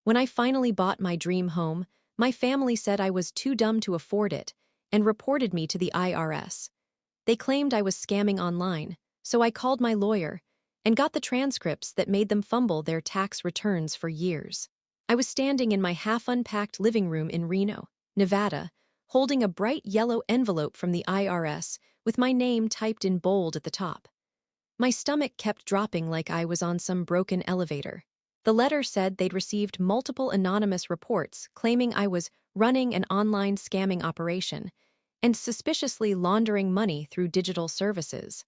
When I finally bought my dream home, my family said I was too dumb to afford it and reported me to the IRS. They claimed I was scamming online, so I called my lawyer and got the transcripts that made them fumble their tax returns for years. I was standing in my half-unpacked living room in Reno, Nevada, holding a bright yellow envelope from the IRS with my name typed in bold at the top. My stomach kept dropping like I was on some broken elevator. The letter said they'd received multiple anonymous reports claiming I was running an online scamming operation and suspiciously laundering money through digital services.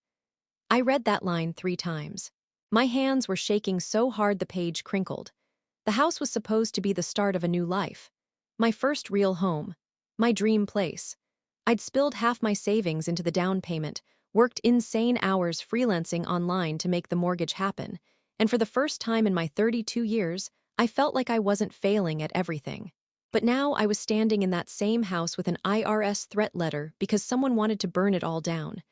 I read that line 3 times. My hands were shaking so hard the page crinkled. The house was supposed to be the start of a new life. My first real home. My dream place. I'd spilled half my savings into the down payment, worked insane hours freelancing online to make the mortgage happen, and for the first time in my 32 years, I felt like I wasn't failing at everything. But now I was standing in that same house with an IRS threat letter because someone wanted to burn it all down.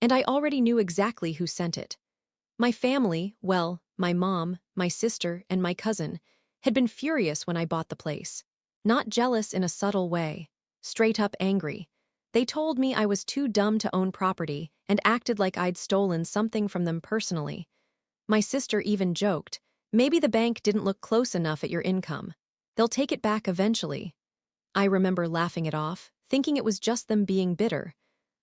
And I already knew exactly who sent it. My family, well, my mom, my sister, and my cousin, had been furious when I bought the place. Not jealous in a subtle way, straight up angry. They told me I was too dumb to own property and acted like I'd stolen something from them personally. My sister even joked, maybe the bank didn't look close enough at your income. They'll take it back eventually. I remember laughing it off, thinking it was just them being bitter.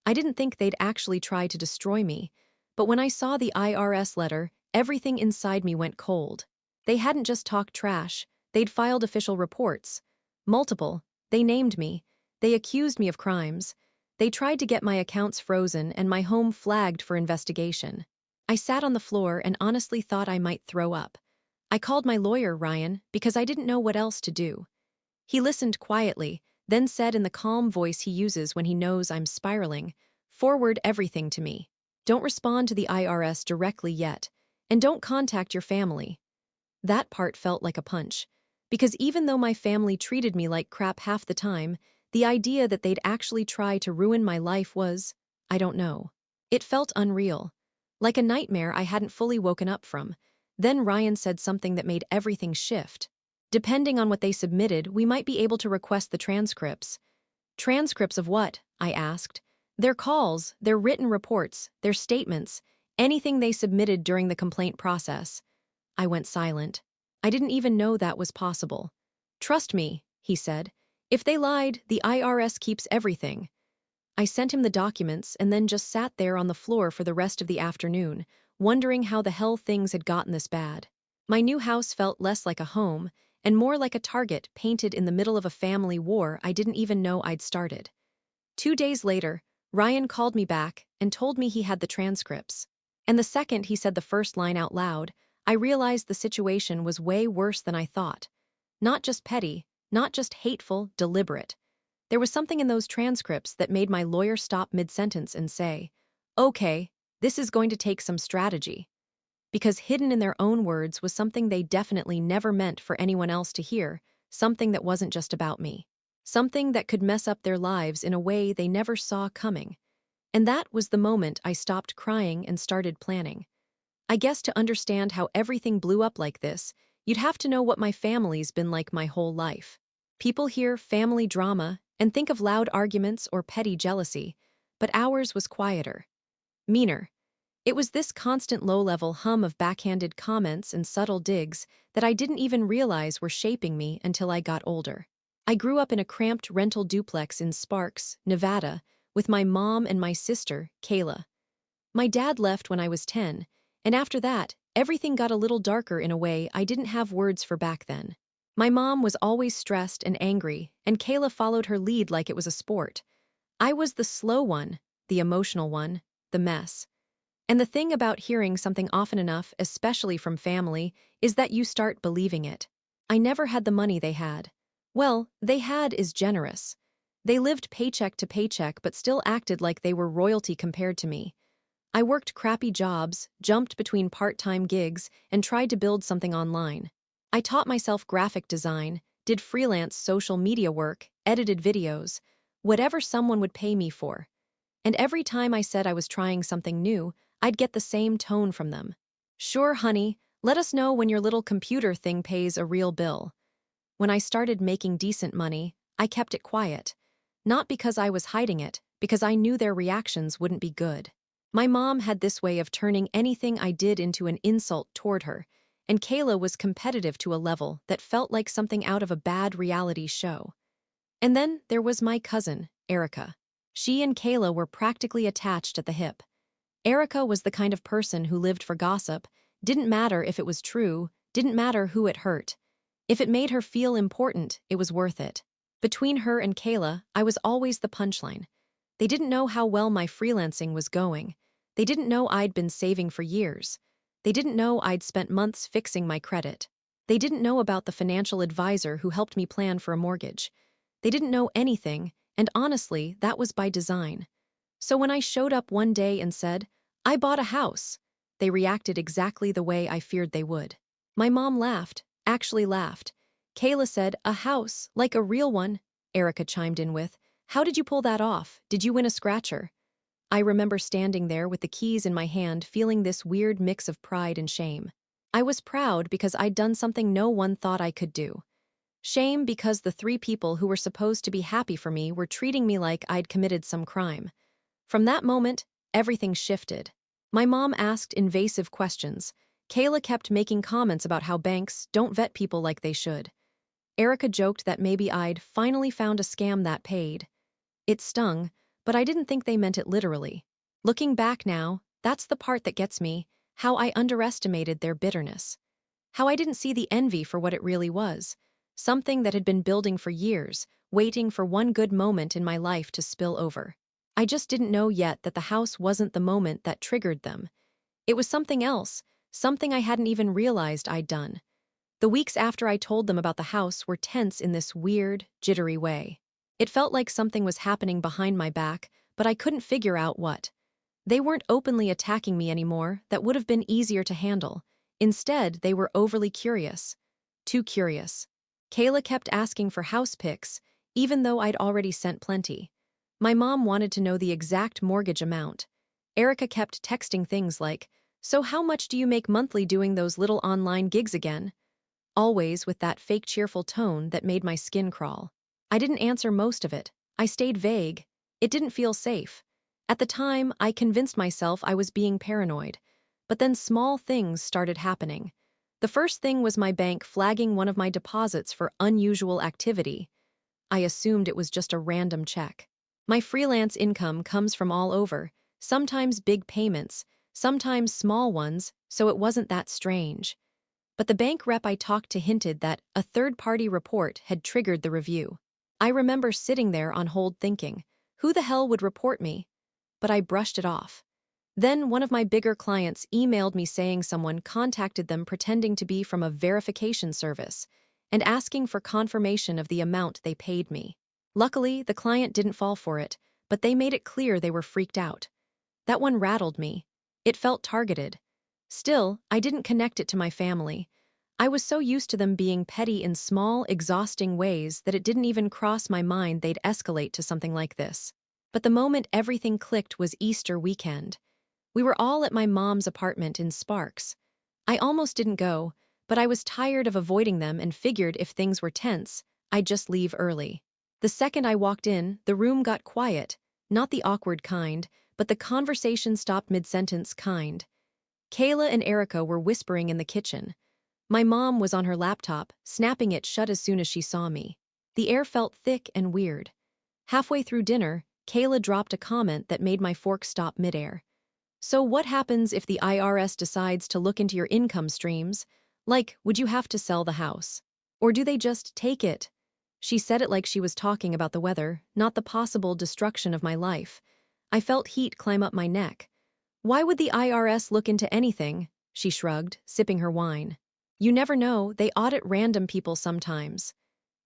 I didn't think they'd actually try to destroy me, but when I saw the IRS letter, everything inside me went cold. They hadn't just talked trash, they'd filed official reports. Multiple. They named me. They accused me of crimes. They tried to get my accounts frozen and my home flagged for investigation. I sat on the floor and honestly thought I might throw up. I called my lawyer, Ryan, because I didn't know what else to do. He listened quietly, then said in the calm voice he uses when he knows I'm spiraling, "Forward everything to me. Don't respond to the IRS directly yet, and don't contact your family." That part felt like a punch, because even though my family treated me like crap half the time, the idea that they'd actually try to ruin my life was, I don't know. It felt unreal, like a nightmare I hadn't fully woken up from. Then Ryan said something that made everything shift. Depending on what they submitted, we might be able to request the transcripts. Transcripts of what? I asked. Their calls, their written reports, their statements, anything they submitted during the complaint process. I went silent. I didn't even know that was possible. "Trust me," he said. "If they lied, the IRS keeps everything." I sent him the documents and then just sat there on the floor for the rest of the afternoon, wondering how the hell things had gotten this bad. My new house felt less like a home and more like a target painted in the middle of a family war I didn't even know I'd started. 2 days later, Ryan called me back and told me he had the transcripts. And the second he said the first line out loud, I realized the situation was way worse than I thought. Not just petty, not just hateful, deliberate. There was something in those transcripts that made my lawyer stop mid-sentence and say, "Okay, this is going to take some strategy." Because hidden in their own words was something they definitely never meant for anyone else to hear, something that wasn't just about me. Something that could mess up their lives in a way they never saw coming. And that was the moment I stopped crying and started planning. I guess to understand how everything blew up like this, you'd have to know what my family's been like my whole life. People hear family drama and think of loud arguments or petty jealousy, but ours was quieter. Meaner. It was this constant low-level hum of backhanded comments and subtle digs that I didn't even realize were shaping me until I got older. I grew up in a cramped rental duplex in Sparks, Nevada, with my mom and my sister, Kayla. My dad left when I was 10, and after that, everything got a little darker in a way I didn't have words for back then. My mom was always stressed and angry, and Kayla followed her lead like it was a sport. I was the slow one, the emotional one, the mess. And the thing about hearing something often enough, especially from family, is that you start believing it. I never had the money they had. Well, they had is generous. They lived paycheck to paycheck but still acted like they were royalty compared to me. I worked crappy jobs, jumped between part-time gigs, and tried to build something online. I taught myself graphic design, did freelance social media work, edited videos, whatever someone would pay me for. And every time I said I was trying something new, I'd get the same tone from them. "Sure, honey, let us know when your little computer thing pays a real bill." when I started making decent money, I kept it quiet. Not because I was hiding it, because I knew their reactions wouldn't be good. My mom had this way of turning anything I did into an insult toward her, and Kayla was competitive to a level that felt like something out of a bad reality show. And then there was my cousin, Erica. She and Kayla were practically attached at the hip. Erica was the kind of person who lived for gossip, didn't matter if it was true, didn't matter who it hurt. If it made her feel important, it was worth it. Between her and Kayla, I was always the punchline. They didn't know how well my freelancing was going. They didn't know I'd been saving for years. They didn't know I'd spent months fixing my credit. They didn't know about the financial advisor who helped me plan for a mortgage. They didn't know anything, and honestly, that was by design. So when I showed up one day and said, "I bought a house," they reacted exactly the way I feared they would. My mom laughed, actually laughed. Kayla said, "A house, like a real one," Erica chimed in with. "How did you pull that off? Did you win a scratcher?" I remember standing there with the keys in my hand, feeling this weird mix of pride and shame. I was proud because I'd done something no one thought I could do. Shame because the three people who were supposed to be happy for me were treating me like I'd committed some crime. From that moment, everything shifted. My mom asked invasive questions. Kayla kept making comments about how banks don't vet people like they should. Erica joked that maybe I'd finally found a scam that paid. It stung, but I didn't think they meant it literally. Looking back now, that's the part that gets me, how I underestimated their bitterness. How I didn't see the envy for what it really was. Something that had been building for years, waiting for one good moment in my life to spill over. I just didn't know yet that the house wasn't the moment that triggered them. It was something else, something I hadn't even realized I'd done. The weeks after I told them about the house were tense in this weird, jittery way. It felt like something was happening behind my back, but I couldn't figure out what. They weren't openly attacking me anymore, that would have been easier to handle. Instead, they were overly curious. Too curious. Kayla kept asking for house pics, even though I'd already sent plenty. My mom wanted to know the exact mortgage amount. Erica kept texting things like, "So how much do you make monthly doing those little online gigs again?" Always with that fake cheerful tone that made my skin crawl. I didn't answer most of it. I stayed vague. It didn't feel safe. At the time, I convinced myself I was being paranoid. But then small things started happening. The first thing was my bank flagging one of my deposits for unusual activity. I assumed it was just a random check. My freelance income comes from all over, sometimes big payments, sometimes small ones, so it wasn't that strange. But the bank rep I talked to hinted that a third-party report had triggered the review. I remember sitting there on hold thinking, who the hell would report me? But I brushed it off. Then one of my bigger clients emailed me saying someone contacted them pretending to be from a verification service and asking for confirmation of the amount they paid me. Luckily, the client didn't fall for it, but they made it clear they were freaked out. That one rattled me. It felt targeted. Still, I didn't connect it to my family. I was so used to them being petty in small, exhausting ways that it didn't even cross my mind they'd escalate to something like this. But the moment everything clicked was Easter weekend. We were all at my mom's apartment in Sparks. I almost didn't go, but I was tired of avoiding them and figured if things were tense, I'd just leave early. The second I walked in, the room got quiet, not the awkward kind, but the conversation stopped mid-sentence kind. Kayla and Erica were whispering in the kitchen. My mom was on her laptop, snapping it shut as soon as she saw me. The air felt thick and weird. Halfway through dinner, Kayla dropped a comment that made my fork stop midair. "So what happens if the IRS decides to look into your income streams? Like, would you have to sell the house? Or do they just take it?" She said it like she was talking about the weather, not the possible destruction of my life. I felt heat climb up my neck. "Why would the IRS look into anything?" She shrugged, sipping her wine. "You never know, they audit random people sometimes."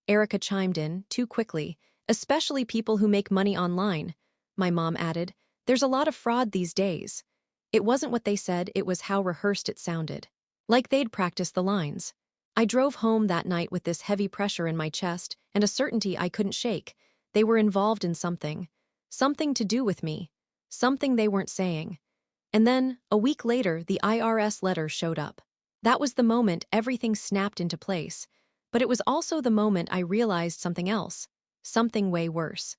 Erica chimed in, too quickly, "Especially people who make money online." My mom added, "There's a lot of fraud these days." It wasn't what they said, it was how rehearsed it sounded. Like they'd practiced the lines. I drove home that night with this heavy pressure in my chest and a certainty I couldn't shake. They were involved in something. Something to do with me. Something they weren't saying. And then, a week later, the IRS letter showed up. That was the moment everything snapped into place. But it was also the moment I realized something else, something way worse.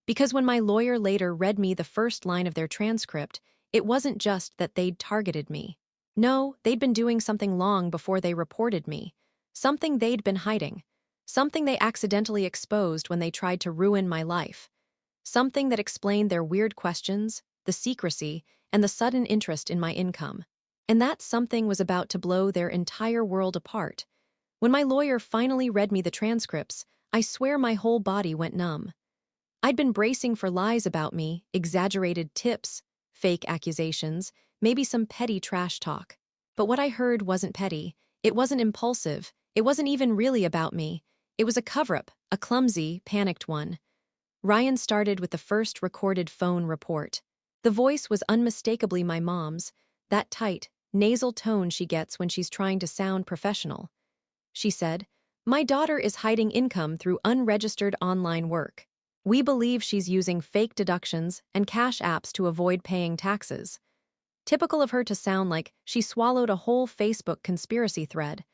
Because when my lawyer later read me the first line of their transcript, it wasn't just that they'd targeted me. No, they'd been doing something long before they reported me. Something they'd been hiding. Something they accidentally exposed when they tried to ruin my life. Something that explained their weird questions, the secrecy, and the sudden interest in my income. And that something was about to blow their entire world apart. When my lawyer finally read me the transcripts, I swear my whole body went numb. I'd been bracing for lies about me, exaggerated tips, fake accusations, maybe some petty trash talk. But what I heard wasn't petty, it wasn't impulsive, it wasn't even really about me. It was a cover-up, a clumsy, panicked one. Ryan started with the first recorded phone report. The voice was unmistakably my mom's, that tight, nasal tone she gets when she's trying to sound professional. She said, "My daughter is hiding income through unregistered online work. We believe she's using fake deductions and cash apps to avoid paying taxes." Typical of her to sound like she swallowed a whole Facebook conspiracy thread.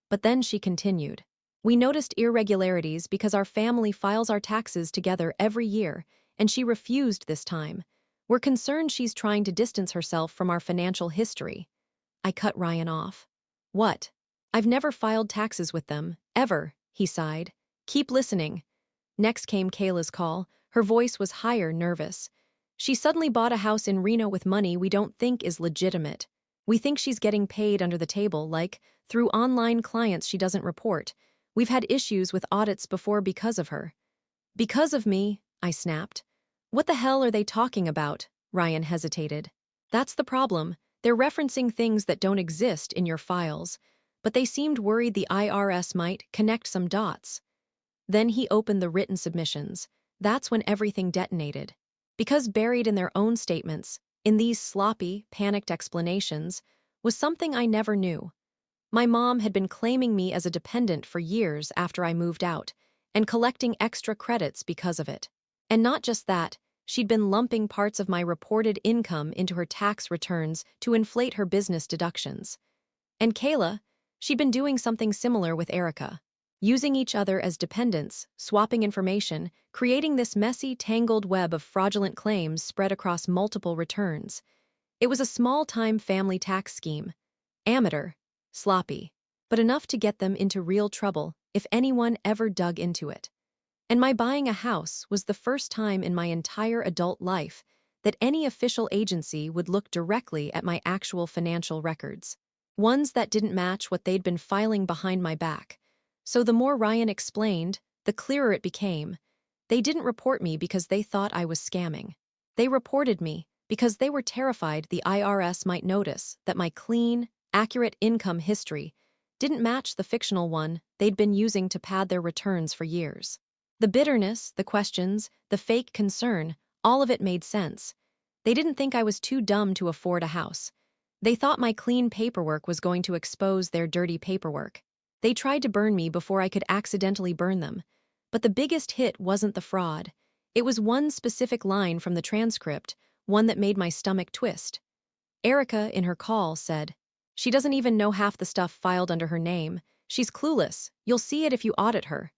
But then she continued. "We noticed irregularities because our family files our taxes together every year, and she refused this time. We're concerned she's trying to distance herself from our financial history." I cut Ryan off. "What? I've never filed taxes with them, ever," he sighed. "Keep listening." Next came Kayla's call. Her voice was higher, nervous. "She suddenly bought a house in Reno with money we don't think is legitimate. We think she's getting paid under the table, like, through online clients she doesn't report. We've had issues with audits before because of her." "Because of me?" I snapped. "What the hell are they talking about?" Ryan hesitated. "That's the problem. They're referencing things that don't exist in your files. But they seemed worried the IRS might connect some dots." Then he opened the written submissions. That's when everything detonated. Because buried in their own statements, in these sloppy, panicked explanations, was something I never knew. My mom had been claiming me as a dependent for years after I moved out, and collecting extra credits because of it. And not just that, she'd been lumping parts of my reported income into her tax returns to inflate her business deductions. And Kayla, she'd been doing something similar with Erica. Using each other as dependents, swapping information, creating this messy, tangled web of fraudulent claims spread across multiple returns. It was a small-time family tax scheme. Amateur, sloppy, but enough to get them into real trouble if anyone ever dug into it. And my buying a house was the first time in my entire adult life that any official agency would look directly at my actual financial records. Ones that didn't match what they'd been filing behind my back. So the more Ryan explained, the clearer it became. They didn't report me because they thought I was scamming. They reported me because they were terrified the IRS might notice that my clean, accurate income history didn't match the fictional one they'd been using to pad their returns for years. The bitterness, the questions, the fake concern, all of it made sense. They didn't think I was too dumb to afford a house. They thought my clean paperwork was going to expose their dirty paperwork. They tried to burn me before I could accidentally burn them. But the biggest hit wasn't the fraud. It was one specific line from the transcript, one that made my stomach twist. Erica, in her call, said, "She doesn't even know half the stuff filed under her name. She's clueless. You'll see it if you audit her."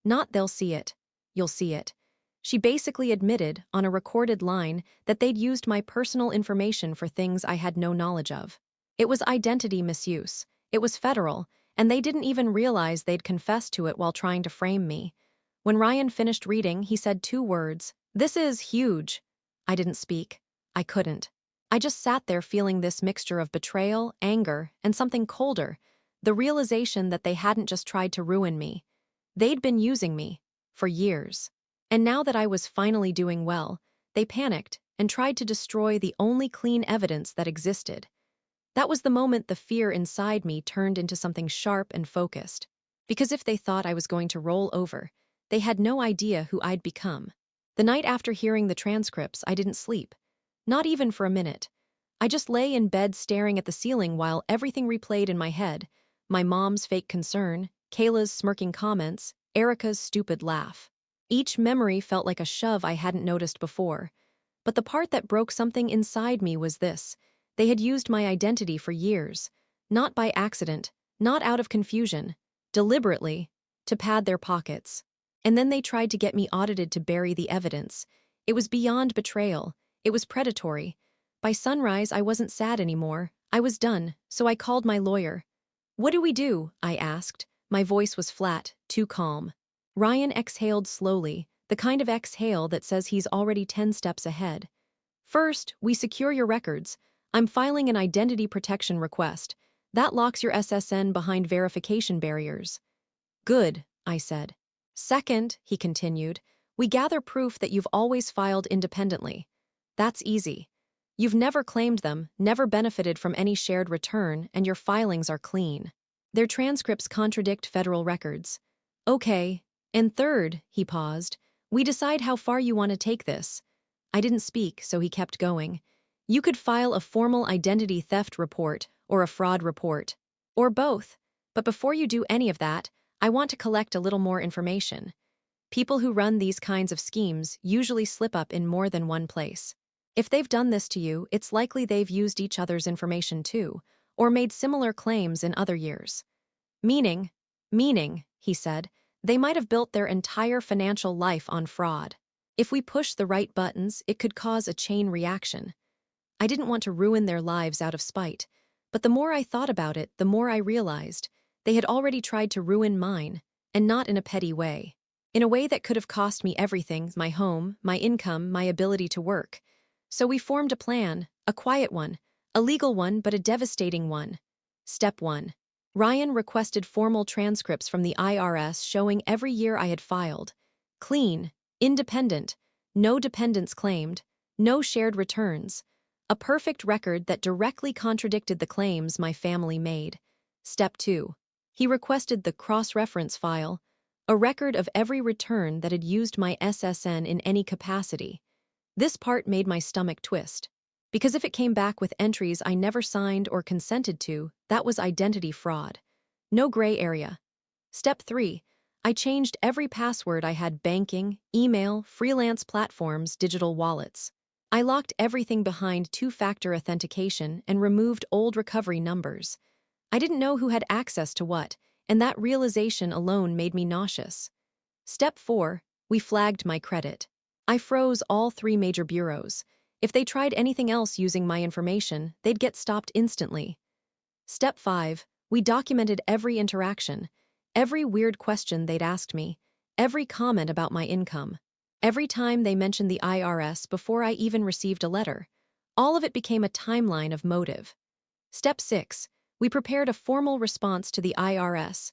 Not "they'll see it. You'll see it." She basically admitted, on a recorded line, that they'd used my personal information for things I had no knowledge of. It was identity misuse. It was federal, and they didn't even realize they'd confessed to it while trying to frame me. When Ryan finished reading, he said 2 words, "This is huge." I didn't speak. I couldn't. I just sat there feeling this mixture of betrayal, anger, and something colder, the realization that they hadn't just tried to ruin me. They'd been using me, for years. And now that I was finally doing well, they panicked and tried to destroy the only clean evidence that existed. That was the moment the fear inside me turned into something sharp and focused. Because if they thought I was going to roll over, they had no idea who I'd become. The night after hearing the transcripts, I didn't sleep. Not even for a minute. I just lay in bed staring at the ceiling while everything replayed in my head. My mom's fake concern, Kayla's smirking comments, Erica's stupid laugh. Each memory felt like a shove I hadn't noticed before. But the part that broke something inside me was this. They had used my identity for years. Not by accident, not out of confusion. Deliberately, to pad their pockets. And then they tried to get me audited to bury the evidence. It was beyond betrayal. It was predatory. By sunrise, I wasn't sad anymore. I was done, so I called my lawyer. "What do we do?" I asked. My voice was flat, too calm. Ryan exhaled slowly, the kind of exhale that says he's already 10 steps ahead. "First, we secure your records. I'm filing an identity protection request. That locks your SSN behind verification barriers." "Good," I said. "Second," he continued, "we gather proof that you've always filed independently. That's easy. You've never claimed them, never benefited from any shared return, and your filings are clean. Their transcripts contradict federal records." "Okay. And third," he paused, "we decide how far you want to take this." I didn't speak, so he kept going. "You could file a formal identity theft report or a fraud report. Or both. But before you do any of that, I want to collect a little more information. People who run these kinds of schemes usually slip up in more than one place. If they've done this to you, it's likely they've used each other's information too, or made similar claims in other years. Meaning, he said, they might have built their entire financial life on fraud. If we push the right buttons, it could cause a chain reaction. I didn't want to ruin their lives out of spite, but the more I thought about it, the more I realized they had already tried to ruin mine, and not in a petty way. In a way that could have cost me everything: my home, my income, my ability to work. So we formed a plan, a quiet one, a legal one, but a devastating one. Step 1. Ryan requested formal transcripts from the IRS showing every year I had filed. Clean, independent, no dependents claimed, no shared returns. A perfect record that directly contradicted the claims my family made. Step 2. He requested the cross-reference file, a record of every return that had used my SSN in any capacity. This part made my stomach twist. Because if it came back with entries I never signed or consented to, that was identity fraud. No gray area. Step 3. I changed every password I had: banking, email, freelance platforms, digital wallets. I locked everything behind two-factor authentication and removed old recovery numbers. I didn't know who had access to what, and that realization alone made me nauseous. Step 4. We flagged my credit. I froze all 3 major bureaus. If they tried anything else using my information, they'd get stopped instantly. Step 5. We documented every interaction, every weird question they'd asked me, every comment about my income, every time they mentioned the IRS before I even received a letter. All of it became a timeline of motive. Step 6. We prepared a formal response to the IRS,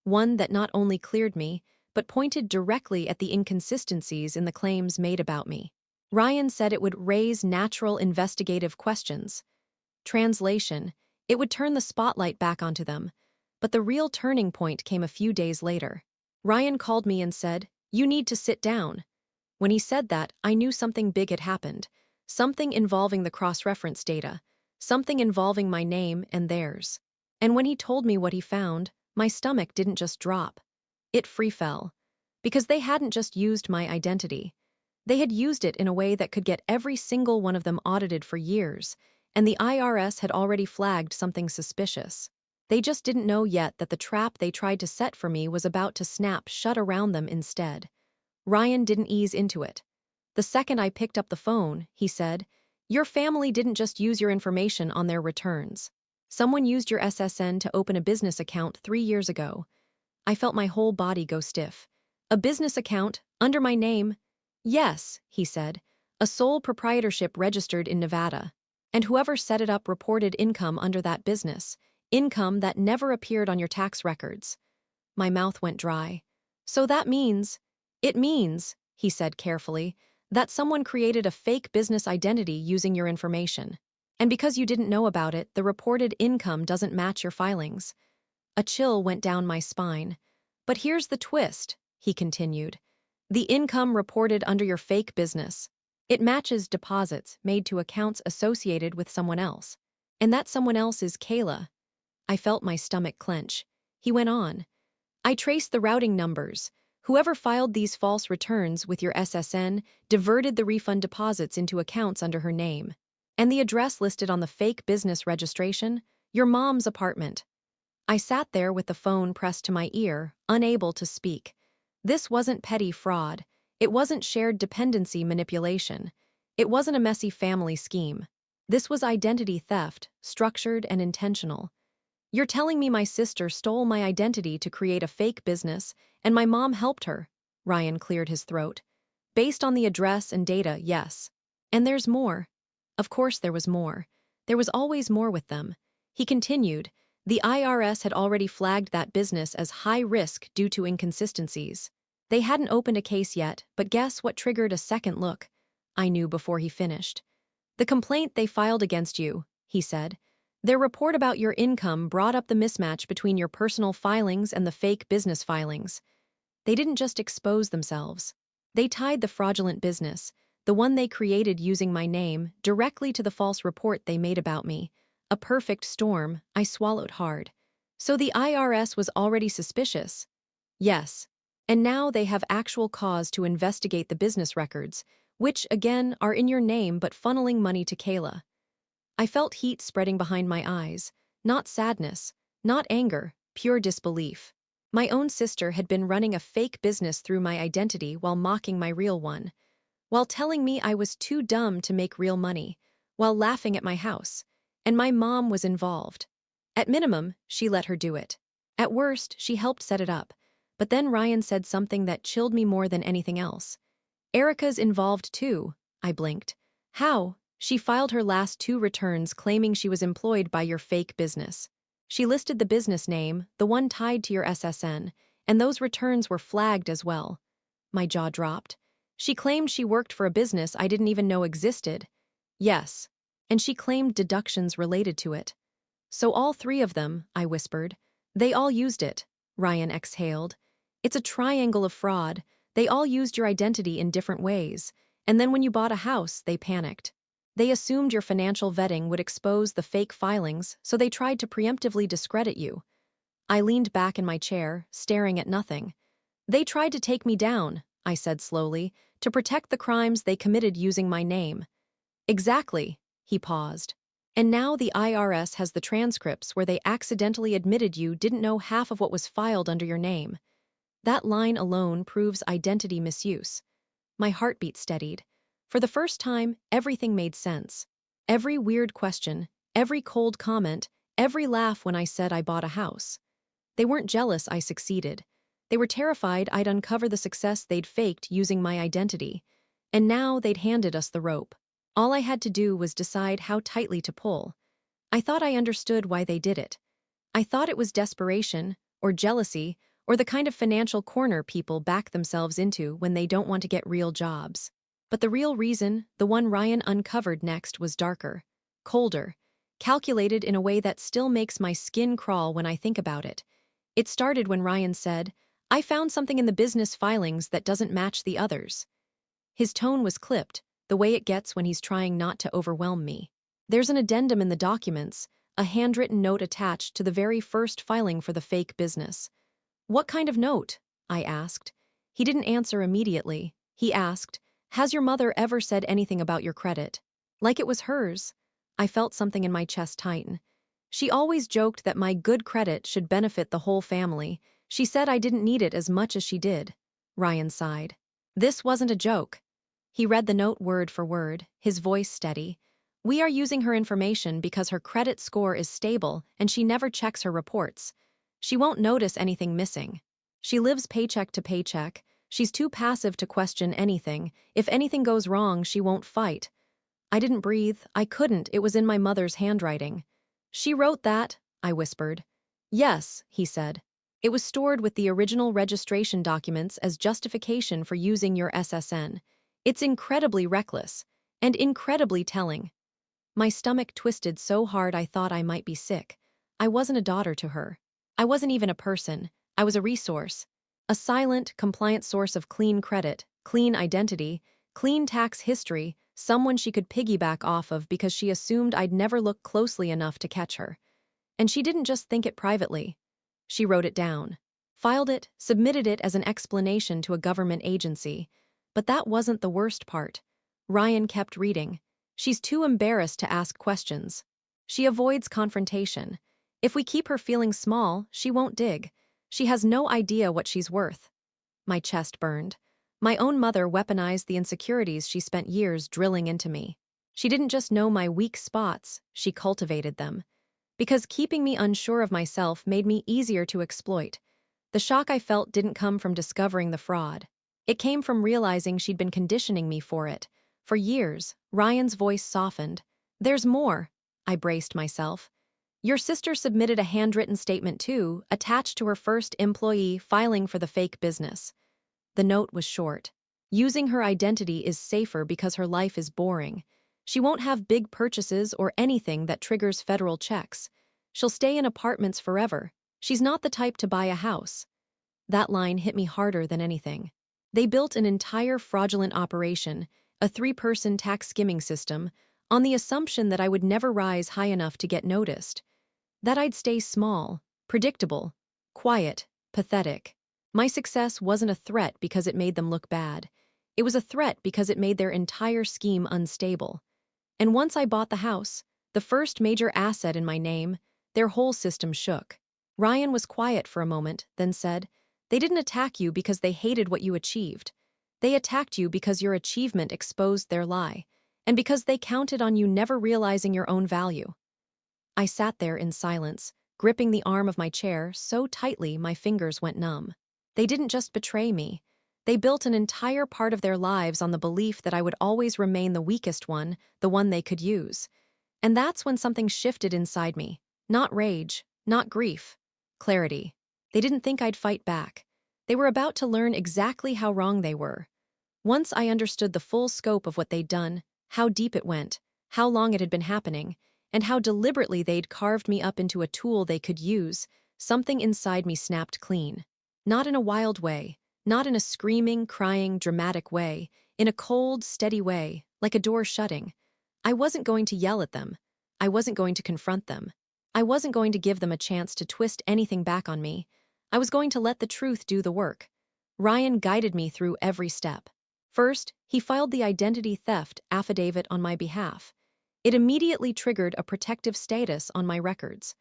one that not only cleared me, but pointed directly at the inconsistencies in the claims made about me. Ryan said it would raise natural investigative questions. Translation: it would turn the spotlight back onto them. But the real turning point came a few days later. Ryan called me and said, "You need to sit down." When he said that, I knew something big had happened. Something involving the cross-reference data. Something involving my name and theirs. And when he told me what he found, my stomach didn't just drop. It free fell. Because they hadn't just used my identity. They had used it in a way that could get every single one of them audited for years, and the IRS had already flagged something suspicious. They just didn't know yet that the trap they tried to set for me was about to snap shut around them instead. Ryan didn't ease into it. The second I picked up the phone, he said, "Your family didn't just use your information on their returns. Someone used your SSN to open a business account 3 years ago." I felt my whole body go stiff. "A business account? Under my name?" "Yes," he said, "a sole proprietorship registered in Nevada. And whoever set it up reported income under that business, income that never appeared on your tax records." My mouth went dry. "So that means—" "It means," he said carefully, "that someone created a fake business identity using your information. And because you didn't know about it, the reported income doesn't match your filings." A chill went down my spine. "But here's the twist," he continued. "The income reported under your fake business. It matches deposits made to accounts associated with someone else. And that someone else is Kayla." I felt my stomach clench. He went on. "I traced the routing numbers. Whoever filed these false returns with your SSN diverted the refund deposits into accounts under her name. And the address listed on the fake business registration? Your mom's apartment." I sat there with the phone pressed to my ear, unable to speak. This wasn't petty fraud. It wasn't shared dependency manipulation. It wasn't a messy family scheme. This was identity theft, structured and intentional. You're telling me my sister stole my identity to create a fake business, and my mom helped her? Ryan cleared his throat. Based on the address and data, yes. And there's more. Of course there was more. There was always more with them. He continued, the IRS had already flagged that business as high risk due to inconsistencies. They hadn't opened a case yet, but guess what triggered a second look? I knew before he finished. The complaint they filed against you, he said. Their report about your income brought up the mismatch between your personal filings and the fake business filings. They didn't just expose themselves. They tied the fraudulent business, the one they created using my name, directly to the false report they made about me. A perfect storm. I swallowed hard. So the IRS was already suspicious? Yes. And now they have actual cause to investigate the business records, which, again, are in your name but funneling money to Kayla. I felt heat spreading behind my eyes. Not sadness, not anger, pure disbelief. My own sister had been running a fake business through my identity while mocking my real one, while telling me I was too dumb to make real money, while laughing at my house. And my mom was involved. At minimum, she let her do it. At worst, she helped set it up. But then Ryan said something that chilled me more than anything else. Erica's involved too, I blinked. How? She filed her last 2 returns claiming she was employed by your fake business. She listed the business name, the one tied to your SSN, and those returns were flagged as well. My jaw dropped. She claimed she worked for a business I didn't even know existed. Yes. And she claimed deductions related to it. So all 3 of them, I whispered. They all used it, Ryan exhaled. It's a triangle of fraud. They all used your identity in different ways. And then when you bought a house, they panicked. They assumed your financial vetting would expose the fake filings, so they tried to preemptively discredit you. I leaned back in my chair, staring at nothing. They tried to take me down, I said slowly, to protect the crimes they committed using my name. Exactly, he paused. And now the IRS has the transcripts where they accidentally admitted you didn't know half of what was filed under your name. That line alone proves identity misuse. My heartbeat steadied. For the first time, everything made sense. Every weird question, every cold comment, every laugh when I said I bought a house. They weren't jealous I succeeded. They were terrified I'd uncover the success they'd faked using my identity. And now they'd handed us the rope. All I had to do was decide how tightly to pull. I thought I understood why they did it. I thought it was desperation, or jealousy, or the kind of financial corner people back themselves into when they don't want to get real jobs. But the real reason, the one Ryan uncovered next, was darker, colder, calculated in a way that still makes my skin crawl when I think about it. It started when Ryan said, I found something in the business filings that doesn't match the others. His tone was clipped, the way it gets when he's trying not to overwhelm me. There's an addendum in the documents, a handwritten note attached to the very first filing for the fake business. What kind of note? I asked. He didn't answer immediately. He asked, has your mother ever said anything about your credit? Like it was hers. I felt something in my chest tighten. She always joked that my good credit should benefit the whole family. She said I didn't need it as much as she did. Ryan sighed. This wasn't a joke. He read the note word for word, his voice steady. We are using her information because her credit score is stable and she never checks her reports. She won't notice anything missing. She lives paycheck to paycheck. She's too passive to question anything. If anything goes wrong, she won't fight. I didn't breathe. I couldn't. It was in my mother's handwriting. She wrote that, I whispered. Yes, he said. It was stored with the original registration documents as justification for using your SSN. It's incredibly reckless, and incredibly telling. My stomach twisted so hard I thought I might be sick. I wasn't a daughter to her. I wasn't even a person. I was a resource. A silent, compliant source of clean credit, clean identity, clean tax history, someone she could piggyback off of because she assumed I'd never look closely enough to catch her. And she didn't just think it privately. She wrote it down, filed it, submitted it as an explanation to a government agency. But that wasn't the worst part. Ryan kept reading. She's too embarrassed to ask questions. She avoids confrontation. If we keep her feeling small, she won't dig. She has no idea what she's worth. My chest burned. My own mother weaponized the insecurities she spent years drilling into me. She didn't just know my weak spots, she cultivated them. Because keeping me unsure of myself made me easier to exploit. The shock I felt didn't come from discovering the fraud. It came from realizing she'd been conditioning me for it. For years, Ryan's voice softened. "There's more." I braced myself. "Your sister submitted a handwritten statement too, attached to her first employee filing for the fake business." The note was short. "Using her identity is safer because her life is boring. She won't have big purchases or anything that triggers federal checks. She'll stay in apartments forever. She's not the type to buy a house." That line hit me harder than anything. They built an entire fraudulent operation, a 3-person tax skimming system, on the assumption that I would never rise high enough to get noticed. That I'd stay small, predictable, quiet, pathetic. My success wasn't a threat because it made them look bad. It was a threat because it made their entire scheme unstable. And once I bought the house, the first major asset in my name, their whole system shook. Ryan was quiet for a moment, then said, "They didn't attack you because they hated what you achieved. They attacked you because your achievement exposed their lie, and because they counted on you never realizing your own value." I sat there in silence, gripping the arm of my chair so tightly my fingers went numb. They didn't just betray me. They built an entire part of their lives on the belief that I would always remain the weakest one, the one they could use. And that's when something shifted inside me. Not rage, not grief. Clarity. They didn't think I'd fight back. They were about to learn exactly how wrong they were. Once I understood the full scope of what they'd done, how deep it went, how long it had been happening, and how deliberately they'd carved me up into a tool they could use, something inside me snapped clean. Not in a wild way, not in a screaming, crying, dramatic way, in a cold, steady way, like a door shutting. I wasn't going to yell at them. I wasn't going to confront them. I wasn't going to give them a chance to twist anything back on me. I was going to let the truth do the work. Ryan guided me through every step. First, he filed the identity theft affidavit on my behalf. It immediately triggered a protective status on my records.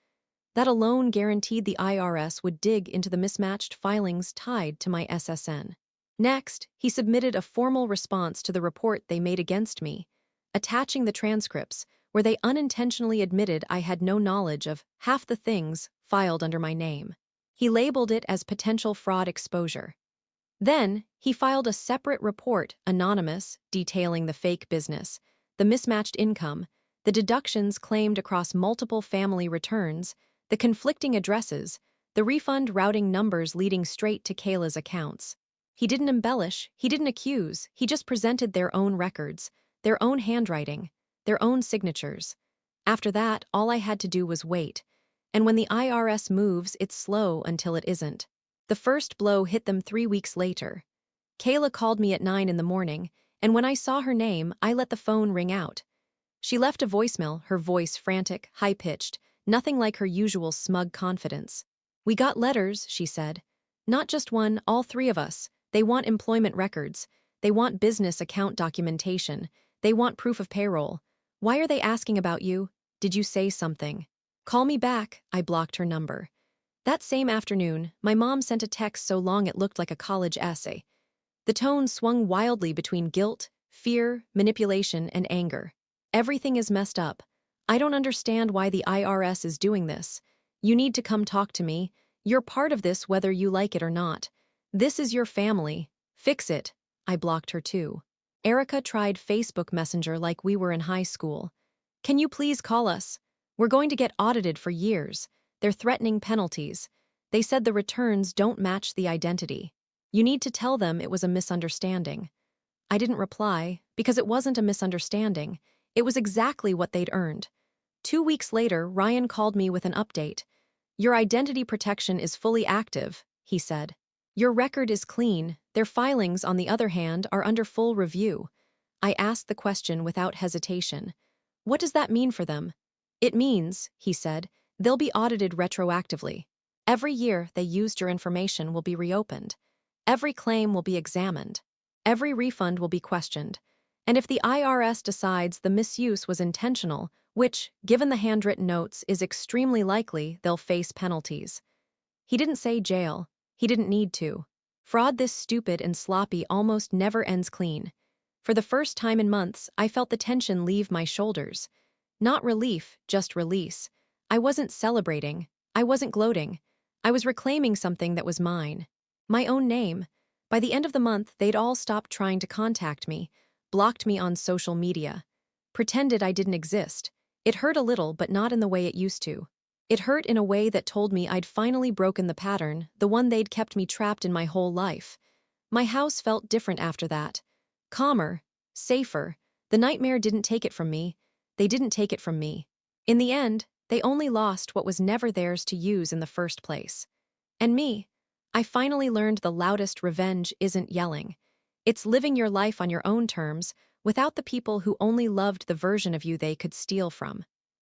That alone guaranteed the IRS would dig into the mismatched filings tied to my SSN. Next, he submitted a formal response to the report they made against me, attaching the transcripts, where they unintentionally admitted I had no knowledge of half the things filed under my name. He labeled it as potential fraud exposure. Then, he filed a separate report, anonymous, detailing the fake business, the mismatched income, the deductions claimed across multiple family returns, the conflicting addresses, the refund routing numbers leading straight to Kayla's accounts. He didn't embellish, he didn't accuse, he just presented their own records, their own handwriting, their own signatures. After that, all I had to do was wait. And when the IRS moves, it's slow until it isn't. The first blow hit them 3 weeks later. Kayla called me at 9 in the morning, and when I saw her name, I let the phone ring out. She left a voicemail, her voice frantic, high-pitched, nothing like her usual smug confidence. "We got letters," she said. "Not just one, all 3 of us. They want employment records. They want business account documentation. They want proof of payroll. Why are they asking about you? Did you say something?" "Call me back," I blocked her number. That same afternoon, my mom sent a text so long it looked like a college essay. The tone swung wildly between guilt, fear, manipulation, and anger. "Everything is messed up. I don't understand why the IRS is doing this. You need to come talk to me. You're part of this whether you like it or not. This is your family. Fix it." I blocked her too. Erica tried Facebook Messenger like we were in high school. "Can you please call us? We're going to get audited for years. They're threatening penalties. They said the returns don't match the identity. You need to tell them it was a misunderstanding." I didn't reply, because it wasn't a misunderstanding. It was exactly what they'd earned. 2 weeks later, Ryan called me with an update. "Your identity protection is fully active," he said. "Your record is clean. Their filings, on the other hand, are under full review." I asked the question without hesitation. "What does that mean for them?" "It means," he said, "they'll be audited retroactively. Every year they used your information will be reopened. Every claim will be examined. Every refund will be questioned. And if the IRS decides the misuse was intentional, which, given the handwritten notes, is extremely likely they'll face penalties. He didn't say jail. He didn't need to. Fraud this stupid and sloppy almost never ends clean. For the first time in months, I felt the tension leave my shoulders. Not relief, just release. I wasn't celebrating. I wasn't gloating. I was reclaiming something that was mine. My own name. By the end of the month, they'd all stopped trying to contact me, blocked me on social media, pretended I didn't exist. It hurt a little, but not in the way it used to. It hurt in a way that told me I'd finally broken the pattern, the one they'd kept me trapped in my whole life. My house felt different after that. Calmer, safer. The nightmare didn't take it from me. They didn't take it from me. In the end, they only lost what was never theirs to use in the first place. And me. I finally learned the loudest revenge isn't yelling. It's living your life on your own terms, without the people who only loved the version of you they could steal from.